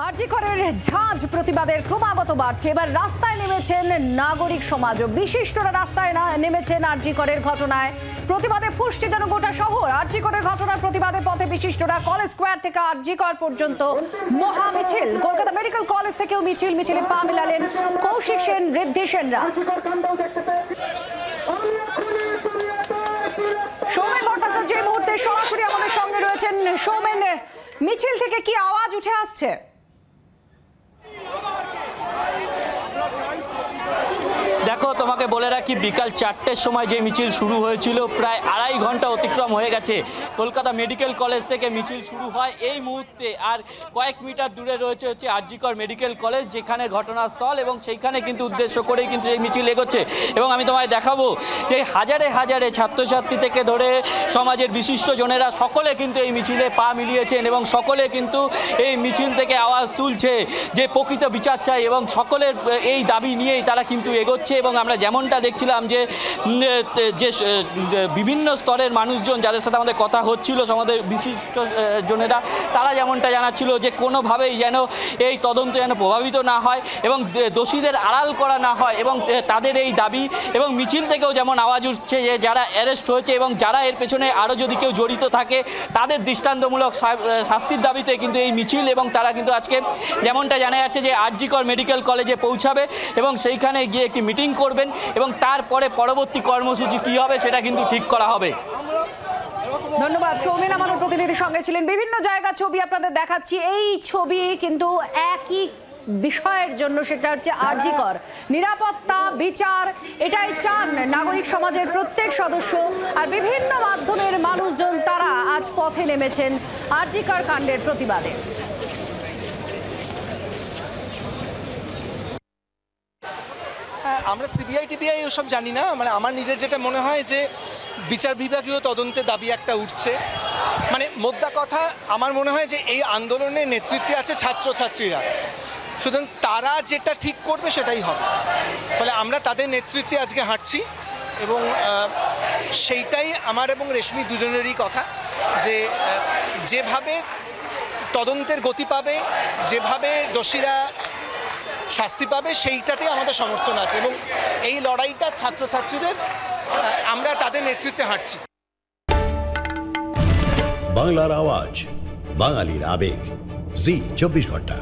আরজি করের ঝাঁঝ প্রতিবাদের ক্রমাগত বাড়ছে। এবার রাস্তায় নেমেছেন নাগরিক সমাজ ও বিশিষ্টরা। রাস্তায় নেমেছেন আরজি করের ঘটনায় প্রতিবাদে ফুঁসছে যেন গোটা শহর। আরজি করের ঘটনার প্রতিবাদে পথে বিশিষ্টরা। কলেজ স্কোয়ার থেকে আরজি কর পর্যন্ত মহা মিছিল। কলকাতা মেডিকেল কলেজ থেকেও মিছিলে পা মেলালেন কৌশিক সেন, ঋদ্ধি সেনরা। সৌমেন ভট্টাচার্য এই মুহূর্তে সরাসরি আমাদের সঙ্গে রয়েছেন। সৌমেন, মিছিল থেকে কি আওয়াজ উঠে আসছে? দেখো, তোমাকে বলে রাখি, বিকাল 4টের সময় যে মিছিল শুরু হয়েছিল প্রায় 2.5 ঘন্টা অতিক্রম হয়ে গেছে। কলকাতা মেডিকেল কলেজ থেকে মিছিল শুরু হয় এই মুহূর্তে, আর কয়েক মিটার দূরে রয়েছে আরজি কর মেডিকেল কলেজ, যেখানে ঘটনাস্থল, এবং সেইখানে কিন্তু উদ্দেশ্য করেই কিন্তু এই মিছিল এগোচ্ছে। এবং আমি তোমায় দেখাবো যে হাজারে হাজারে ছাত্রছাত্রী থেকে ধরে সমাজের বিশিষ্ট জনেরা সকলে কিন্তু এই মিছিলে পা মিলিয়েছেন এবং সকলে কিন্তু এই মিছিল থেকে আওয়াজ তুলছে যে প্রকৃত বিচার চাই, এবং সকলের এই দাবি নিয়েই তারা কিন্তু এগোচ্ছে। এবং আমরা যেমনটা দেখছিলাম যে বিভিন্ন স্তরের মানুষজন যাদের সাথে আমাদের কথা হচ্ছিল, আমাদের বিশিষ্ট জনেরা, তারা যেমনটা জানাচ্ছিল যে কোনোভাবেই যেন এই তদন্ত যেন প্রভাবিত না হয় এবং দোষীদের আড়াল করা না হয়, এবং তাদের এই দাবি। এবং মিছিল থেকেও যেমন আওয়াজ উঠছে যে যারা অ্যারেস্ট হয়েছে এবং যারা এর পেছনে আরও যদি কেউ জড়িত থাকে তাদের দৃষ্টান্তমূলক শাস্তির দাবিতে কিন্তু এই মিছিল। এবং তারা কিন্তু আজকে যেমনটা জানা যাচ্ছে যে আরজি কর মেডিকেল কলেজে পৌঁছাবে এবং সেইখানে গিয়ে একটি মিটিং করবেন, এবং তারপরে পরবর্তী কর্মসূচি কী হবে সেটা কিন্তু ঠিক করা হবে। ধন্যবাদ সৌমেন, আমাদের প্রতিনিধির সঙ্গে ছিলেন। বিভিন্ন জায়গা ছবি আপনাদের দেখাচ্ছি। এই ছবি কিন্তু একই বিষয়ের জন্য, সেটা হচ্ছে আরজি কর। নিরাপত্তা, বিচার, এটাই চান নাগরিক সমাজের প্রত্যেক সদস্য। আর বিভিন্ন মাধ্যমের মানুষজন তারা আজ পথে নেমেছেন আরজি কর কাণ্ডের প্রতিবাদে। আমরা সিবিআই টিবিআই ওসব জানি না, মানে আমার নিজের যেটা মনে হয় যে বিচার বিভাগীয় তদন্তে দাবি একটা উঠছে। মানে মোদ্দা কথা, আমার মনে হয় যে এই আন্দোলনের নেতৃত্বে আছে ছাত্রছাত্রীরা, সুতরাং তারা যেটা ঠিক করবে সেটাই হবে। ফলে আমরা তাদের নেতৃত্বে আজকে হাঁটছি, এবং সেইটাই আমার এবং রেশমি দুজনেরই কথা যে যেভাবে তদন্তের গতি পাবে, যেভাবে দোষীরা শাস্তি পাবে, সেইটাতে আমাদের সমর্থন আছে। এবং এই লড়াইটা ছাত্রছাত্রীদের, আমরা তাদের নেতৃত্বে হাঁটছি। বাংলার আওয়াজ, বাঙালির আবেগ, জি 24 ঘন্টা।